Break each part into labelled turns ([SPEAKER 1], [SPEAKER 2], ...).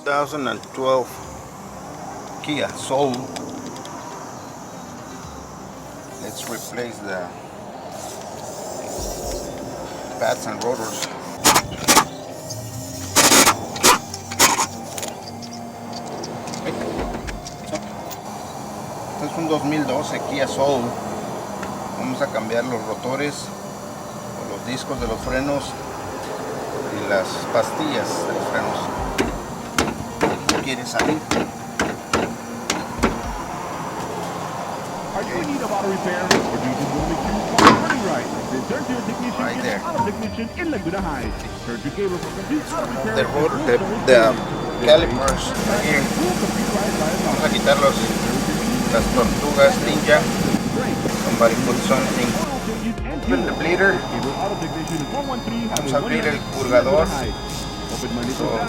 [SPEAKER 1] 2012 Kia Soul. Let's replace the pads and rotors. Este es un 2012 Kia Soul. Vamos a cambiar los rotores, los discos de los frenos y las pastillas de los frenos. ¿Quiere salir?
[SPEAKER 2] Are you in need of auto repair? Or do you just want to make sure your car is running right? Then turn to your technician
[SPEAKER 1] Right there.
[SPEAKER 2] Auto Technician in Laguna Heights. Turn to Gabriel for complete auto repair.
[SPEAKER 1] The rotor, the calipers here. Vamos a quitar las tortugas ninja. Somebody put something. Open the bleeder. Vamos a abrir el purgador.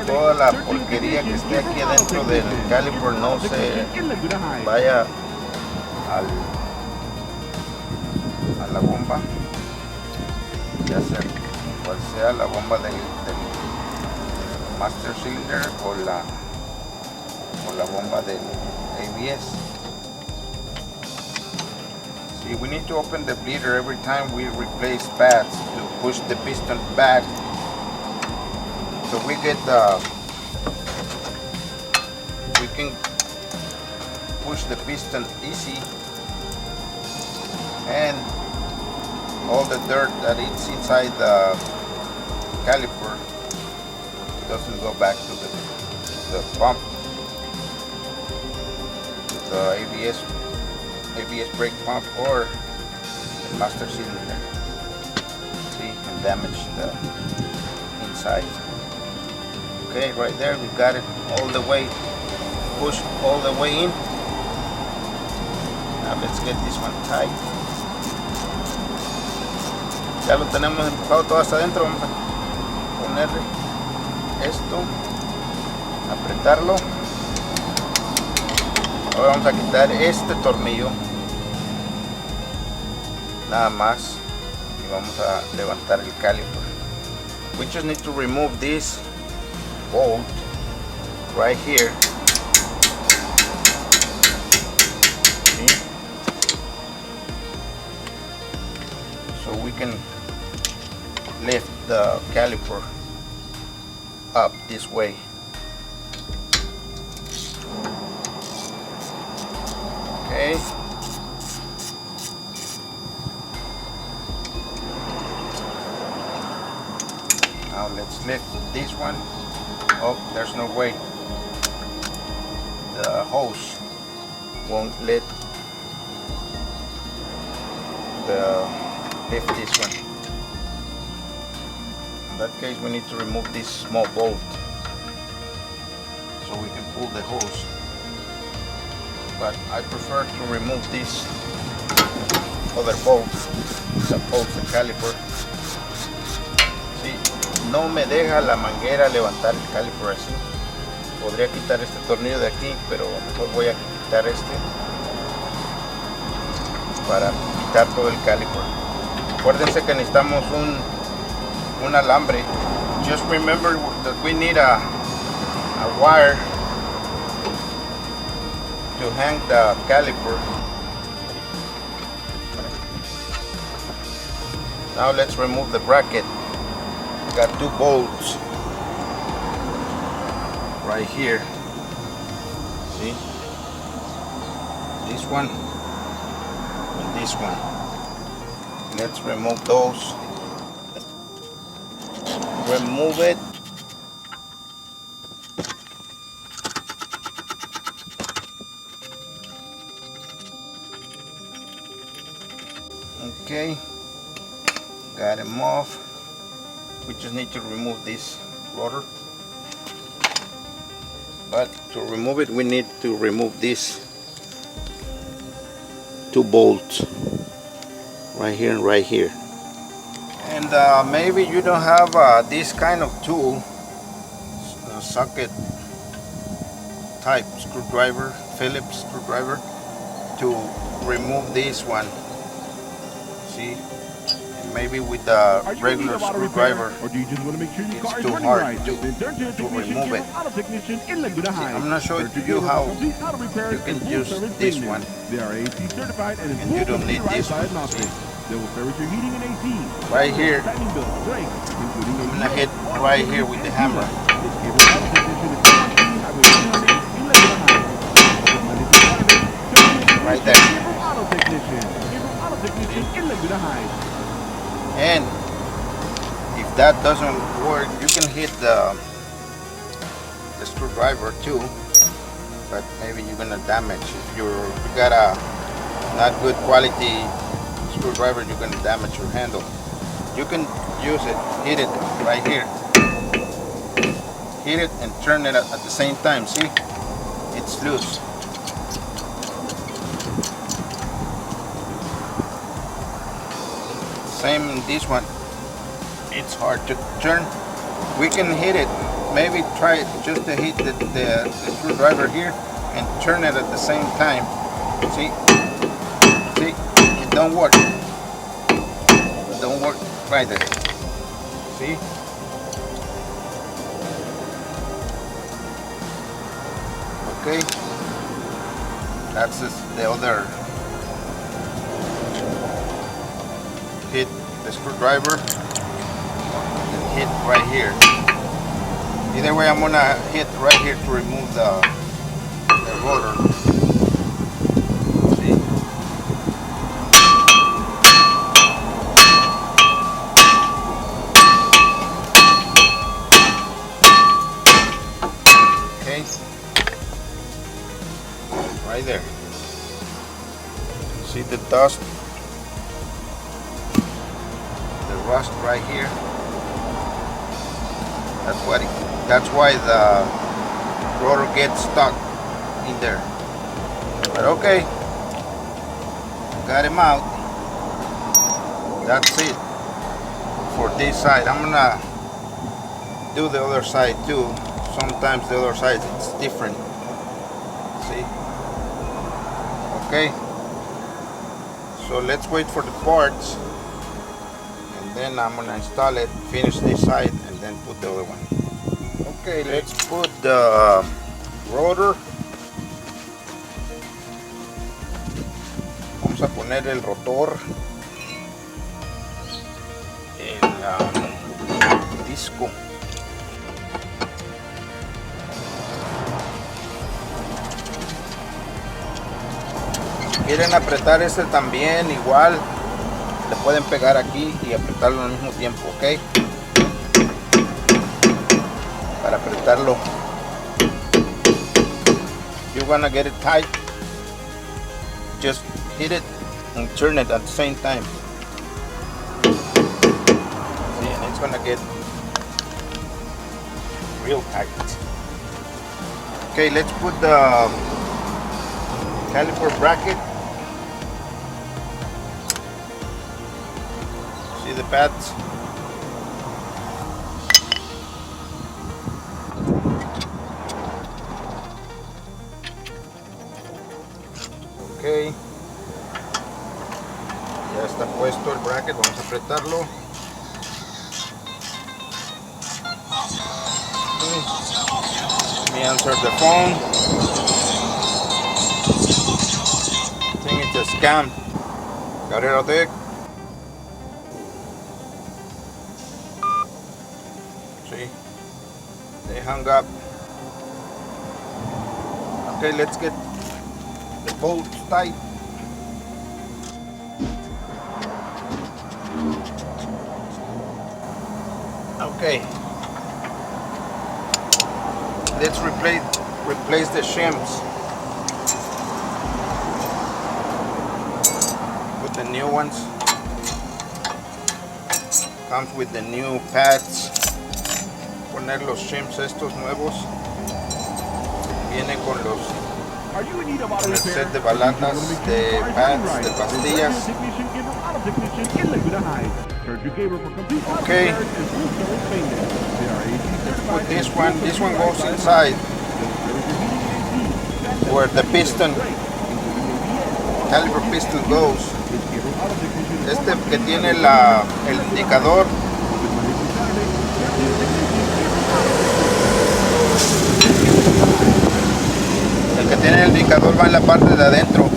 [SPEAKER 1] Toda la porquería que esté aquí adentro del caliper no se vaya a la bomba, ya sea cual sea la bomba del master cylinder o la bomba del ABS. See, we need to open the bleeder every time we replace pads to push the piston back, so we can push the piston easy, and all the dirt that is inside the caliper doesn't go back to the pump, to the ABS brake pump or the master cylinder. See, and damage the inside. Okay, right there we got it all the way, pushed all the way in. Now let's get this one tight. Ya lo tenemos empujado todo hasta adentro. Vamos a ponerle esto, apretarlo. Ahora vamos a quitar este tornillo, nada más, y vamos a levantar el caliper. We just need to remove this bolt right here. So we can lift the caliper up this way. Okay. Now let's lift this one. Oh, there's no way. The hose won't lift this one. In that case, we need to remove this small bolt so we can pull the hose. But I prefer to remove this other bolt that holds the caliper. Sí, no me deja la manguera levantar el caliper así. Podría quitar este tornillo de aquí, pero mejor voy a quitar este para quitar todo el caliper. Acuérdense que necesitamos un alambre. Just remember that we need a wire to hang the caliper. Now let's remove the bracket. We got two bolts right here. See? This one and this one. Let's remove those. Remove it. Okay, got him off. We just need to remove this rotor. But to remove it, we need to remove these two bolts right here and right here. And maybe you don't have this kind of tool, socket type screwdriver, Phillips screwdriver, to remove this one. See, and maybe with the
[SPEAKER 2] Are you in
[SPEAKER 1] regular
[SPEAKER 2] need of auto repair,
[SPEAKER 1] screwdriver,
[SPEAKER 2] or do you just want to make sure your
[SPEAKER 1] it's
[SPEAKER 2] car is
[SPEAKER 1] too
[SPEAKER 2] running
[SPEAKER 1] hard
[SPEAKER 2] right?
[SPEAKER 1] to
[SPEAKER 2] Then turn to your technician,
[SPEAKER 1] remove it.
[SPEAKER 2] Gabriel Auto Technician in Laguna Heights.
[SPEAKER 1] I'm not showing
[SPEAKER 2] Turn
[SPEAKER 1] to you
[SPEAKER 2] Gabriel
[SPEAKER 1] how
[SPEAKER 2] for complete auto repairs
[SPEAKER 1] you can
[SPEAKER 2] and full
[SPEAKER 1] use
[SPEAKER 2] service
[SPEAKER 1] this
[SPEAKER 2] maintenance.
[SPEAKER 1] one.
[SPEAKER 2] They are AC certified and
[SPEAKER 1] And you don't need this one.
[SPEAKER 2] diagnostic. They will service your heating and AC.
[SPEAKER 1] Right here,
[SPEAKER 2] Timing belt, brakes, including
[SPEAKER 1] I'm gonna
[SPEAKER 2] ABS,
[SPEAKER 1] hit right here with the hammer.
[SPEAKER 2] This Gabriel Auto Technician is 213 Highway 100 in Laguna Heights. Open Monday through Saturday. Turn to your
[SPEAKER 1] Right
[SPEAKER 2] technician,
[SPEAKER 1] there.
[SPEAKER 2] Gabriel Auto Technician. Gabriel Auto Technician in Laguna Heights.
[SPEAKER 1] And if that doesn't work, you can hit the screwdriver too, but maybe you're gonna damage. If you got a not good quality screwdriver, you're gonna damage your handle. You can use it, hit it right here, hit it and turn it at the same time. See, it's loose. Same in this one. It's hard to turn. We can hit it. Maybe try it just to hit the screwdriver here and turn it at the same time. See? See? It don't work. It don't work right there. See? Okay. That's the other. Hit the screwdriver and hit right here. Either way, I'm gonna hit right here to remove the rotor. See? Okay. Right there. See the dust? Rust right here. That's why the rotor gets stuck in there. But okay, got him out. That's it for this side. I'm gonna do the other side too. Sometimes the other side it's different. See? Okay. So let's wait for the parts. Then I'm gonna install it, finish this side, and then put the other one. Okay, let's put the rotor. Vamos a poner el rotor, el disco. Si quieren apretar este también, igual. Le pueden pegar aquí y apretarlo al mismo tiempo, ok, para apretarlo. You're gonna get it tight, just hit it and turn it at the same time. See, and it's gonna get real tight. Okay, let's put the caliper bracket. See the pads? Ok. Ya está puesto el bracket, vamos a apretarlo. Let me answer the phone. I think it's a scam. Carrera Tech. See, they hung up. Okay, let's get the bolts tight. Okay, let's replace the shims. Put the new ones. Comes with the new pads. Poner los shims estos nuevos. Viene con los el set de balatas, de pads, de pastillas. Okay. Put this one. This one goes inside where the piston, caliper piston goes.
[SPEAKER 2] It's Gabriel Auto Technician.
[SPEAKER 1] Este que tiene el indicador,
[SPEAKER 2] Open Monday through Saturday. 13 technician, Gabriel Auto Technician.
[SPEAKER 1] el que tiene el indicador va en la parte de adentro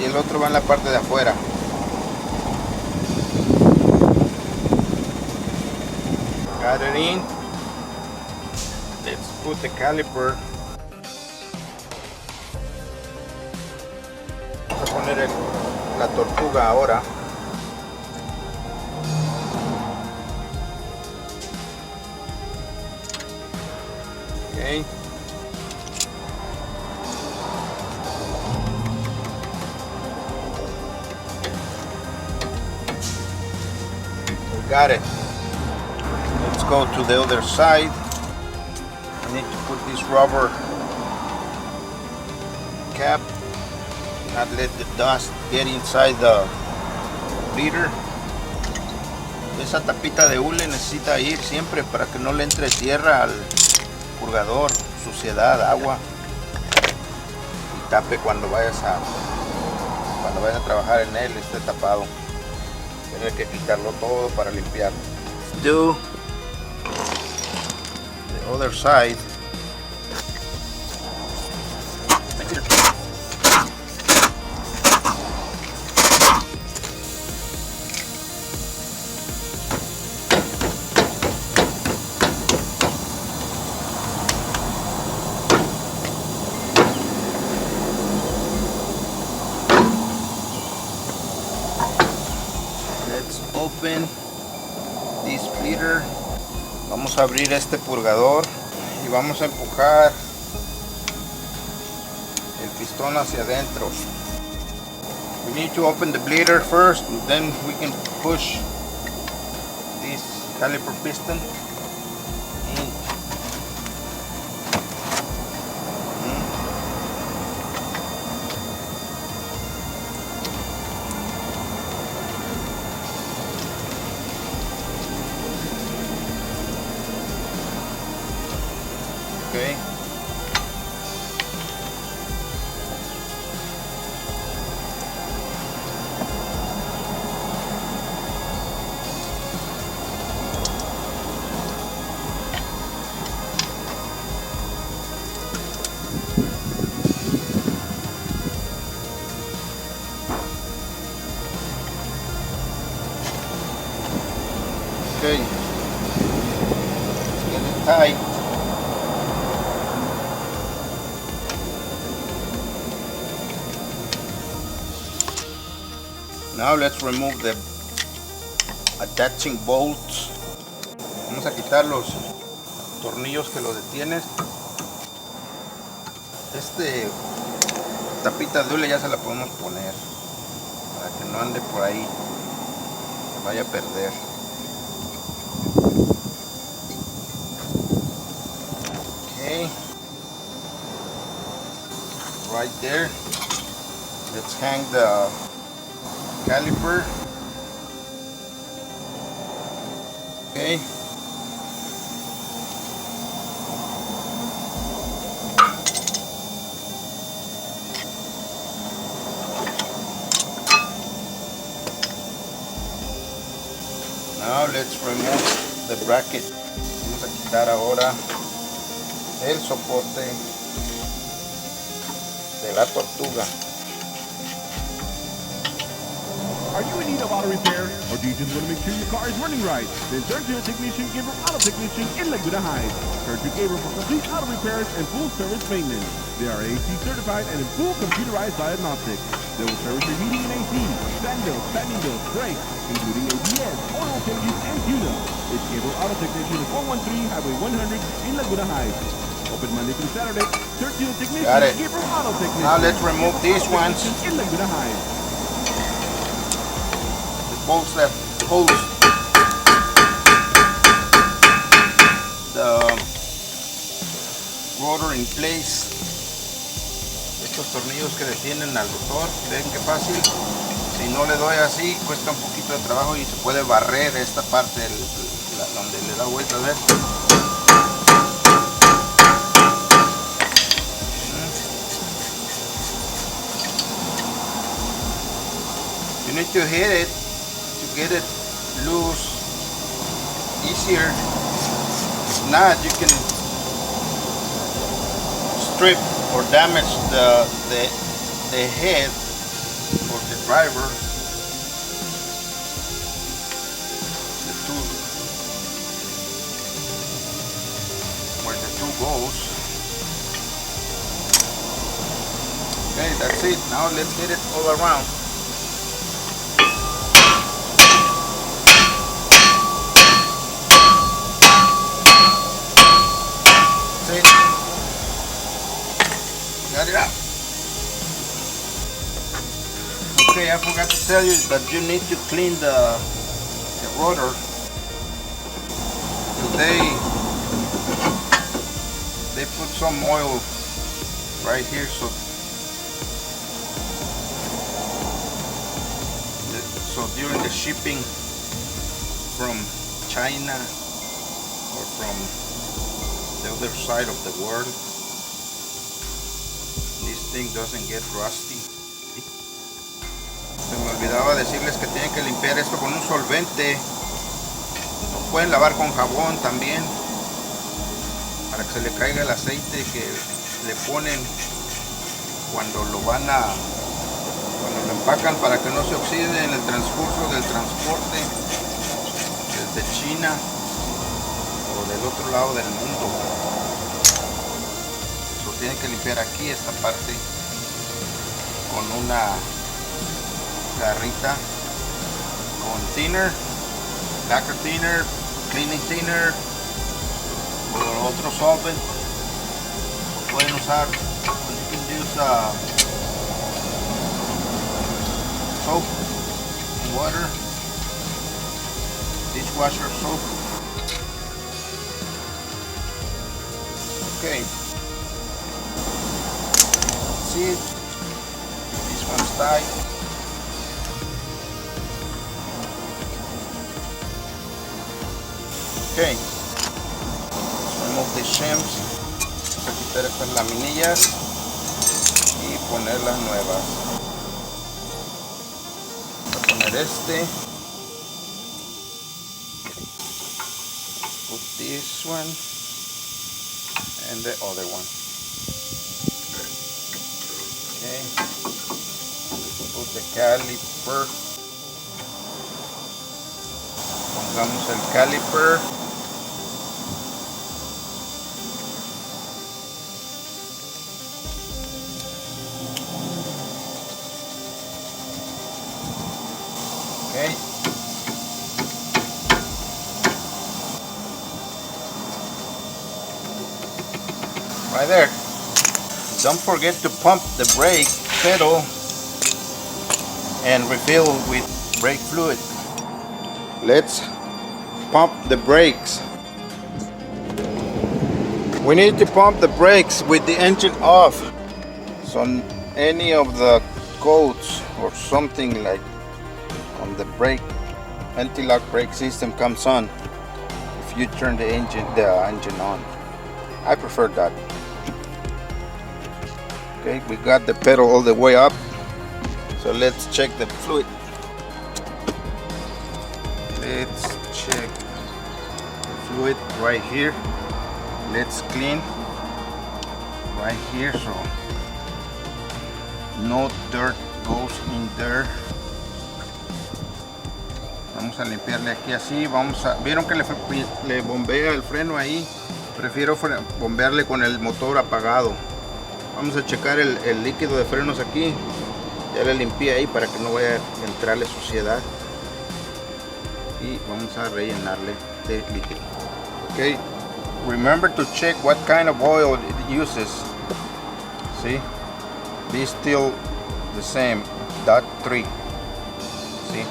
[SPEAKER 1] y el otro va en la parte de afuera. Got it in. Let's put the caliper. Vamos a poner la tortuga ahora. Okay. We got it. Let's go to the other side. I need to put this rubber cap, not let the dust get inside the bleeder. Esa tapita de hule necesita ir siempre para que no le entre tierra al purgador, suciedad, agua, y tape cuando vayas a trabajar en él, esté tapado. Tienes que quitarlo todo para limpiar. Do the other side. Let's open this splitter. Vamos a abrir este purgador y vamos a empujar el pistón hacia adentro. We need to open the bleeder first, and then we can push this caliper piston in. Okay. Okay. Let's get it tight. Now let's remove the attaching bolts. Vamos a quitar los tornillos que lo detienen. Tapita de hule ya se la podemos poner para que no ande por ahí, se vaya a perder. Okay, right there. Let's hang the caliper. Okay. Now let's remove the bracket. Vamos a quitar ahora el soporte de la tortuga.
[SPEAKER 2] Are you in need of auto repair? Or do you just want to make sure your car is running right? Then turn to your technician, Gabriel Auto Technician in Laguna Heights. Turn to Gabriel for complete auto repairs and full service maintenance. They are AC certified and in full computerized diagnostics. They will service your heating and AC, fan bills, standing bills, brakes, including ABS, oil changes, and tune-up. It's Gabriel Auto Technician at 413 Highway 100 in Laguna Heights. Open Monday through Saturday. Turn to your technician,
[SPEAKER 1] Got it.
[SPEAKER 2] Gabriel Auto Technician.
[SPEAKER 1] Now let's remove these ones.
[SPEAKER 2] In Laguna Heights.
[SPEAKER 1] Bolts that holds the rotor in place. Estos tornillos que detienen al rotor, ven qué fácil. Si no le doy así, cuesta un poquito de trabajo y se puede barrer esta parte donde le da vuelta, a ver. need to hit it to get it loose easier. If not, you can strip or damage the head or the driver. The tube where the tube goes. Okay, that's it. Now let's get it all around. That's it. Got it out. Okay, I forgot to tell you that you need to clean the rotor. Today they put some oil right here, so during the shipping from China or from the other side of the world, this thing doesn't get rusty. Se me olvidaba decirles que tienen que limpiar esto con un solvente. Lo pueden lavar con jabón también, para que se le caiga el aceite que le ponen cuando lo empacan, para que no se oxide en el transcurso del transporte desde China o del otro lado del mundo. Eso tienen que limpiar aquí esta parte con una garrita con thinner, lacquer thinner, cleaning thinner o otro solvent. Pueden usar, you can use soap, water, dishwasher soap. Okay, see it. This one's tight. Okay, let's remove the shims. Vamos a quitar estas laminillas y poner las nuevas. Vamos a poner este. Put this one and the other one. Okay. Put the caliper. Pongamos el caliper. Okay. Right there. Don't forget to pump the brake pedal and refill with brake fluid. Let's pump the brakes. We need to pump the brakes with the engine off, so any of the codes or something like on the brake anti-lock brake system comes on if you turn the engine on. I prefer that. Okay, we got the pedal all the way up, so let's check the fluid. Let's check the fluid right here. Let's clean right here so no dirt goes in there. Vamos a limpiarle aquí así. Vieron que le bombea el freno ahí. Prefiero bombearle con el motor apagado. Vamos a checar el líquido de frenos aquí. Ya le limpié ahí para que no vaya a entrarle suciedad. Y vamos a rellenarle de líquido. Okay. Remember to check what kind of oil it uses. See, this still the same, DOT3. See,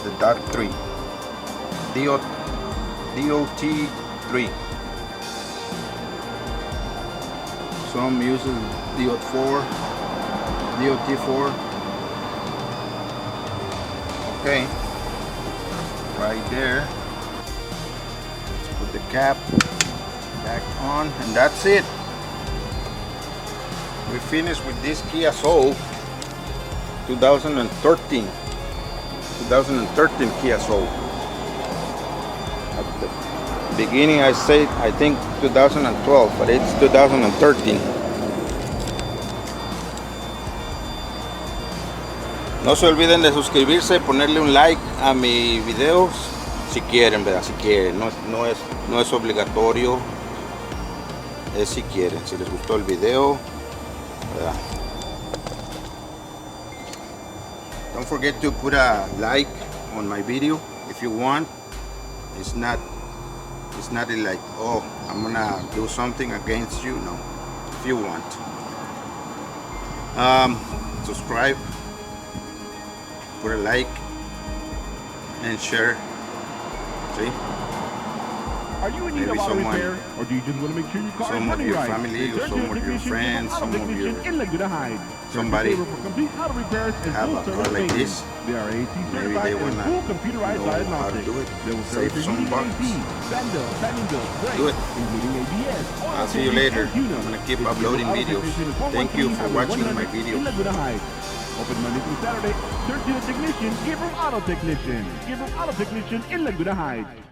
[SPEAKER 1] the DOT3, DOT3. Some uses DOT4, DOT4. Okay, right there. Put the cap back on, and that's it. We finished with this Kia Soul. 2013 Kia Soul. At the beginning I said I think 2012, but it's 2013. No se olviden de suscribirse, ponerle un like a mis videos si quieren, ¿verdad? Si quieren, no es obligatorio, es si quieren, si les gustó el video, ¿verdad? Don't forget to put a like on my video if you want. It's not like, oh, I'm gonna do something against you. No, if you want. Subscribe, put a like, and share. See?
[SPEAKER 2] Are you in need of
[SPEAKER 1] Maybe
[SPEAKER 2] auto
[SPEAKER 1] someone-
[SPEAKER 2] repair, or do you just want to make sure your car is
[SPEAKER 1] some of
[SPEAKER 2] running
[SPEAKER 1] your
[SPEAKER 2] right?
[SPEAKER 1] family
[SPEAKER 2] Then
[SPEAKER 1] or
[SPEAKER 2] turn
[SPEAKER 1] some
[SPEAKER 2] to
[SPEAKER 1] of your
[SPEAKER 2] Technician
[SPEAKER 1] friends,
[SPEAKER 2] Auto
[SPEAKER 1] some of
[SPEAKER 2] Technician
[SPEAKER 1] your-
[SPEAKER 2] in Laguna Heights.
[SPEAKER 1] somebody
[SPEAKER 2] Turn to for complete auto repairs and
[SPEAKER 1] have
[SPEAKER 2] full
[SPEAKER 1] a car
[SPEAKER 2] service
[SPEAKER 1] like
[SPEAKER 2] maintenance.
[SPEAKER 1] this.
[SPEAKER 2] They are AT
[SPEAKER 1] Maybe
[SPEAKER 2] certified
[SPEAKER 1] they
[SPEAKER 2] and
[SPEAKER 1] wanna
[SPEAKER 2] full computerized
[SPEAKER 1] know how to
[SPEAKER 2] diagnostics.
[SPEAKER 1] do it.
[SPEAKER 2] They will
[SPEAKER 1] Save
[SPEAKER 2] service your
[SPEAKER 1] some
[SPEAKER 2] heating
[SPEAKER 1] bucks.
[SPEAKER 2] AC, fan bills, standing bills, brakes,
[SPEAKER 1] Do it.
[SPEAKER 2] including ABS, oil
[SPEAKER 1] I'll see you
[SPEAKER 2] changes,
[SPEAKER 1] later.
[SPEAKER 2] and tune-ups.
[SPEAKER 1] I'm gonna keep
[SPEAKER 2] If you
[SPEAKER 1] uploading
[SPEAKER 2] need auto
[SPEAKER 1] videos.
[SPEAKER 2] technician,
[SPEAKER 1] Thank you for
[SPEAKER 2] 413
[SPEAKER 1] watching my
[SPEAKER 2] 100
[SPEAKER 1] video.
[SPEAKER 2] in Laguna Heights. Open Monday through Saturday. Search for the technician, Gabriel Auto Technician. Gabriel Auto Technician in Laguna Heights.